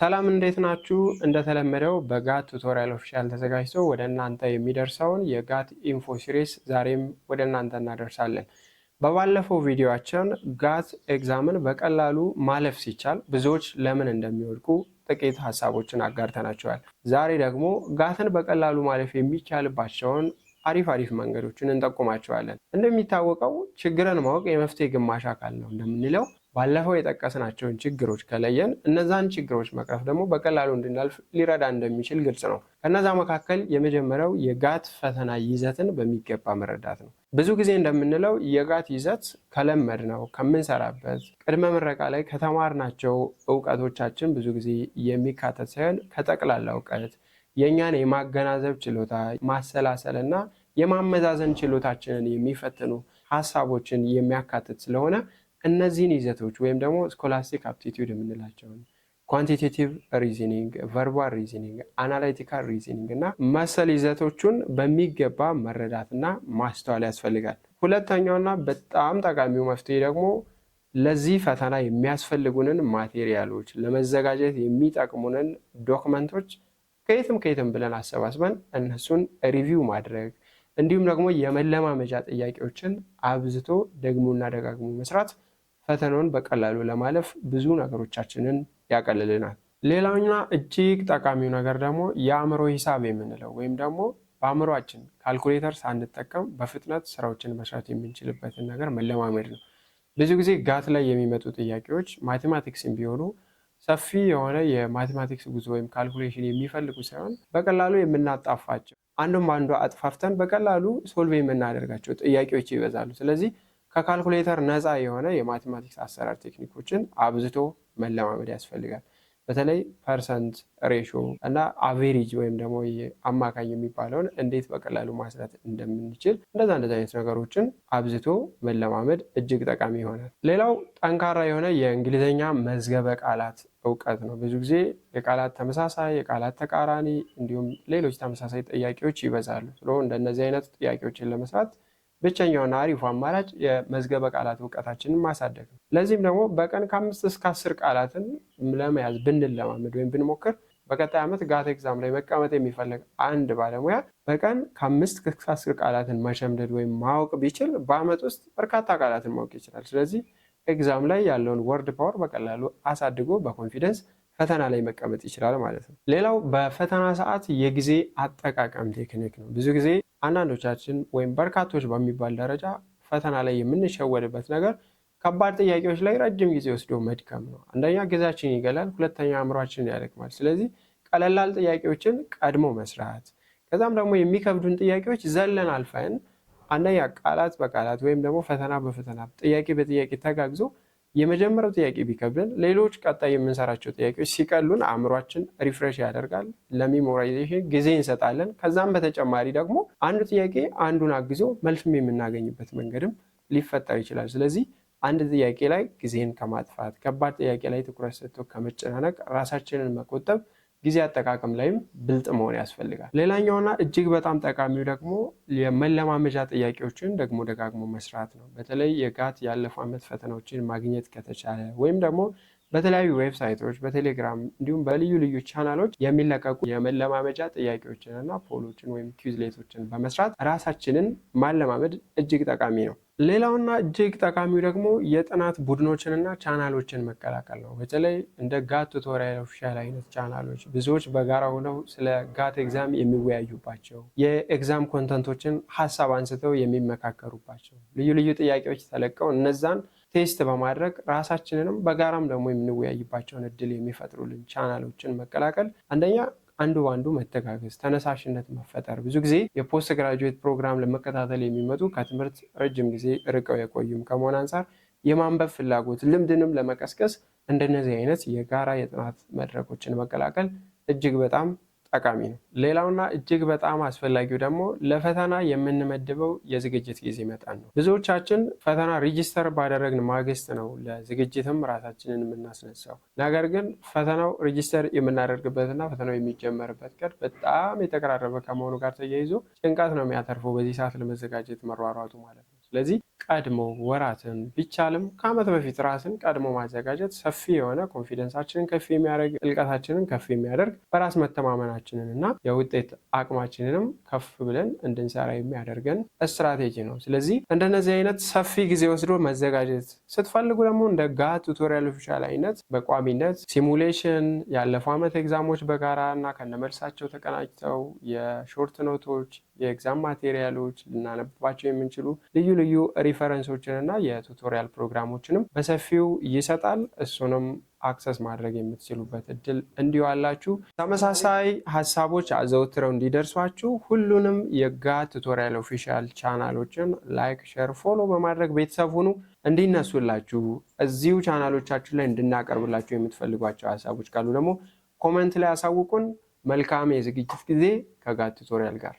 ሰላም እንዴት ናችሁ? እንደተለመደው በጋት ቱቶሪያል ኦፊሻል ተዘጋጅቶ ወደ እናንተ የሚደርሰውን የጋት ኢንፎ ሲሪስ ዛሬም ወደ እናንተ እናደርሳለን። በባለፈው ቪዲዮአችን ጋት ኤግዛምን በቀላሉ ማለፍ ሲቻል ብዙዎች ለምን እንደሚወድቁ ጥቂት ሐሳቦችን አጋርተናቸዋል። ዛሬ ደግሞ ጋትን በቀላሉ ማለፍ የሚቻልባቸውን አሪፍ መንገዶችን እንጠቁማቸዋለን። እንደሚታወቀው ችግርን ማወቅ የመፍትሄ ግማሽ አካል ነው እንደምንለው ባለፈው የጠቀስናቸውን ችግሮች ከለየን እነዛን ችግሮች መቅረፍ ደግሞ በቀላሉ እንድናልፍ ሊረዳ እንደሚችል ግልጽ ነው። ከነዛ መካከል የመጀመሪያው የጋት ፈተና ይዘትን በሚገባ መረዳት ነው። ብዙ ጊዜ እንደምንለው የጋት ይዘት ከለመድነው ከምንሰራበት ቅድመ ምረቃ ላይ ከተማርናቸው እውቀቶቻችን ብዙ ጊዜ የሚካተት ሳይሆን ከጠቅላላ እውቀት የኛን የማገናዘብ ችሎታ ማሰላሰልና የማመዛዘን ችሎታችንን የሚፈትኑ ሐሳቦችን የሚያካትት ስለሆነ እነዚህን ይዘቶች ወይም ደግሞ ስኮላስቲክ አፕቲቲዩድ የምንላቸውን ኳንቲቴቲቭ ሪዝኒንግ፣ ቨርባል ሪዝኒንግ፣ አናላይቲካል ሪዝኒንግ እና መሰል ይዘቶቹን በሚገባ መረዳትና ማስተዋል ያስፈልጋል። ሁለተኛውና በጣም ጠቃሚው መፍትሄ ደግሞ ለዚህ ፈተና የሚያስፈልጉንን ማቴሪያሎች ለመዘጋጀት የሚጠቅሙንን ዶክመንቶች ከየትም ብለን አሰባስበን እነሱን ሪቪው ማድረግ እንዲሁም ደግሞ የመለማመጃ ጥያቄዎችን አብዝቶ ደግሞና ደጋግሞ መስራት ፈተናውን በቀላሉ ለማለፍ ብዙ ነገሮቻችንን ያቀልልናል። ሌላውና እጅግ ጠቃሚው ነገር ደግሞ የአእምሮ ሂሳብ የምንለው ወይም ደግሞ በአእምሮአችን ካልኩሌተር ሳንጠቀም በፍጥነት ስራዎችን መስራት የምንችልበትን ነገር መለማመድ ነው። ብዙ ጊዜ ጋት ላይ የሚመጡ ጥያቄዎች ማቴማቲክስም ቢሆኑ ሰፊ የሆነ የማቴማቲክስ ጉዞ ወይም ካልኩሌሽን የሚፈልጉ ሳይሆን በቀላሉ የምናጣፋቸው አንዱም አንዱ አጥፋፍተን በቀላሉ ሶልቭ የምናደርጋቸው ጥያቄዎች ይበዛሉ። ስለዚህ ከካልኩሌተር ነፃ የሆነ የማቴማቲክስ አሰራር ቴክኒኮችን አብዝቶ መለማመድ ያስፈልጋል። በተለይ ፐርሰንት ሬሾ እና አቬሬጅ ወይም ደግሞ አማካኝ የሚባለውን እንዴት በቀላሉ ማስላት እንደምንችል እንደዛ አይነት ነገሮችን አብዝቶ መለማመድ እጅግ ጠቃሚ ይሆናል። ሌላው ጠንካራ የሆነ የእንግሊዝኛ መዝገበ ቃላት እውቀት ነው። ብዙ ጊዜ የቃላት ተመሳሳይ፣ የቃላት ተቃራኒ እንዲሁም ሌሎች ተመሳሳይ ጥያቄዎች ይበዛሉ። እንደነዚህ አይነት ጥያቄዎችን ለመስራት ብቸኛውና አሪፉ አማራጭ የመዝገበ ቃላት እውቀታችንን ማሳደግ ነው። ለዚህም ደግሞ በቀን ከ5 እስከ 10 ቃላትን ለመያዝ ብንለማመድ ወይም ብንሞክር በቀጣይ ዓመት ጋት ኤግዛም ላይ መቀመጥ የሚፈልግ አንድ ባለሙያ በቀን ከ5 እስከ 10 ቃላትን መሸምደድ ወይም ማወቅ ቢችል በዓመት ውስጥ በርካታ ቃላትን ማወቅ ይችላል። ስለዚህ ኤግዛም ላይ ያለውን ወርድ ፓወር በቀላሉ አሳድጎ በኮንፊደንስ ፈተና ላይ መቀመጥ ይችላል ማለት ነው። ሌላው በፈተና ሰዓት የጊዜ አጠቃቀም ቴክኒክ ነው። ብዙ ጊዜ አንዳንዶቻችን ወይም በርካቶች በሚባል ደረጃ ፈተና ላይ የምንሸወድበት ነገር ከባድ ጥያቄዎች ላይ ረጅም ጊዜ ወስዶ መድከም ነው። አንደኛ ጊዜያችን ይገላል፣ ሁለተኛ አእምሯችን ያደክማል። ስለዚህ ቀላል ጥያቄዎችን ቀድሞ መስራት፣ ከዛም ደግሞ የሚከብዱን ጥያቄዎች ዘለን አልፈን አንደኛ ቃላት በቃላት ወይም ደግሞ ፈተና በፈተና ጥያቄ በጥያቄ ተጋግዞ የመጀመሪያው ጥያቄ ቢከብደን ሌሎች ቀጣይ የምንሰራቸው ጥያቄዎች ሲቀሉን አእምሯችን ሪፍሬሽ ያደርጋል፣ ለሜሞራይዜሽን ጊዜ እንሰጣለን። ከዛም በተጨማሪ ደግሞ አንዱ ጥያቄ አንዱን አግዞ መልስም የምናገኝበት መንገድም ሊፈጠር ይችላል። ስለዚህ አንድ ጥያቄ ላይ ጊዜን ከማጥፋት ከባድ ጥያቄ ላይ ትኩረት ሰጥቶ ከመጨናነቅ ራሳችንን መቆጠብ ጊዜ አጠቃቀም ላይም ብልጥ መሆን ያስፈልጋል። ሌላኛውና እጅግ በጣም ጠቃሚው ደግሞ የመለማመጃ ጥያቄዎችን ደግሞ ደጋግሞ መስራት ነው። በተለይ የጋት ያለፈው ዓመት ፈተናዎችን ማግኘት ከተቻለ ወይም ደግሞ በተለያዩ ዌብሳይቶች፣ በቴሌግራም እንዲሁም በልዩ ልዩ ቻናሎች የሚለቀቁ የመለማመጃ ጥያቄዎችን እና ፖሎችን ወይም ኩዊዝሌቶችን በመስራት ራሳችንን ማለማመድ እጅግ ጠቃሚ ነው። ሌላውና እጅግ ጠቃሚው ደግሞ የጥናት ቡድኖችንና ቻናሎችን መቀላቀል ነው። በተለይ እንደ ጋት ቱቶሪያል ኦፊሻል አይነት ቻናሎች ብዙዎች በጋራ ሆነው ስለ ጋት ኤግዛም የሚወያዩባቸው የኤግዛም ኮንተንቶችን ሀሳብ አንስተው የሚመካከሩባቸው ልዩ ልዩ ጥያቄዎች ተለቀው እነዛን ቴስት በማድረግ ራሳችንንም በጋራም ደግሞ የምንወያይባቸውን እድል የሚፈጥሩልን ቻናሎችን መቀላቀል አንደኛ አንዱ ባንዱ መተጋገዝ፣ ተነሳሽነት መፈጠር። ብዙ ጊዜ የፖስት ግራጁዌት ፕሮግራም ለመከታተል የሚመጡ ከትምህርት ረጅም ጊዜ ርቀው የቆዩም ከመሆን አንጻር የማንበብ ፍላጎት ልምድንም ለመቀስቀስ እንደነዚህ አይነት የጋራ የጥናት መድረኮችን መቀላቀል እጅግ በጣም ጠቃሚ ነው። ሌላውና እጅግ በጣም አስፈላጊው ደግሞ ለፈተና የምንመድበው የዝግጅት ጊዜ መጠን ነው። ብዙዎቻችን ፈተና ሬጂስተር ባደረግን ማግስት ነው ለዝግጅትም ራሳችንን የምናስነሳው። ነገር ግን ፈተናው ሬጂስተር የምናደርግበትና ፈተናው የሚጀመርበት ቀን በጣም የተቀራረበ ከመሆኑ ጋር ተያይዞ ጭንቀት ነው የሚያተርፈው በዚህ ሰዓት ለመዘጋጀት መሯሯጡ ማለት ነው። ስለዚህ ቀድሞ ወራትን ቢቻልም ከዓመት በፊት ራስን ቀድሞ ማዘጋጀት ሰፊ የሆነ ኮንፊደንሳችንን ከፍ የሚያደርግ ጥልቀታችንን ከፍ የሚያደርግ በራስ መተማመናችንን እና የውጤት አቅማችንንም ከፍ ብለን እንድንሰራ የሚያደርገን ስትራቴጂ ነው። ስለዚህ እንደነዚህ አይነት ሰፊ ጊዜ ወስዶ መዘጋጀት ስትፈልጉ ደግሞ እንደ ጋት ቱቶሪያል ኦፊሻል አይነት በቋሚነት ሲሙሌሽን፣ ያለፈው ዓመት ኤግዛሞች በጋራ እና ከነመልሳቸው ተቀናጅተው የሾርት ኖቶች፣ የኤግዛም ማቴሪያሎች፣ ልናነባቸው የምንችሉ ልዩ ልዩ ሪፈረንሶችን እና የቱቶሪያል ፕሮግራሞችንም በሰፊው ይሰጣል። እሱንም አክሰስ ማድረግ የምትችሉበት እድል እንዲሁ አላችሁ። ተመሳሳይ ሀሳቦች አዘውትረው እንዲደርሷችሁ ሁሉንም የጋት ቱቶሪያል ኦፊሻል ቻናሎችን ላይክ፣ ሼር፣ ፎሎ በማድረግ ቤተሰብ ሁኑ። እንዲነሱላችሁ እዚሁ ቻናሎቻችን ላይ እንድናቀርብላችሁ የምትፈልጓቸው ሀሳቦች ካሉ ደግሞ ኮመንት ላይ አሳውቁን። መልካም የዝግጅት ጊዜ ከጋት ቱቶሪያል ጋር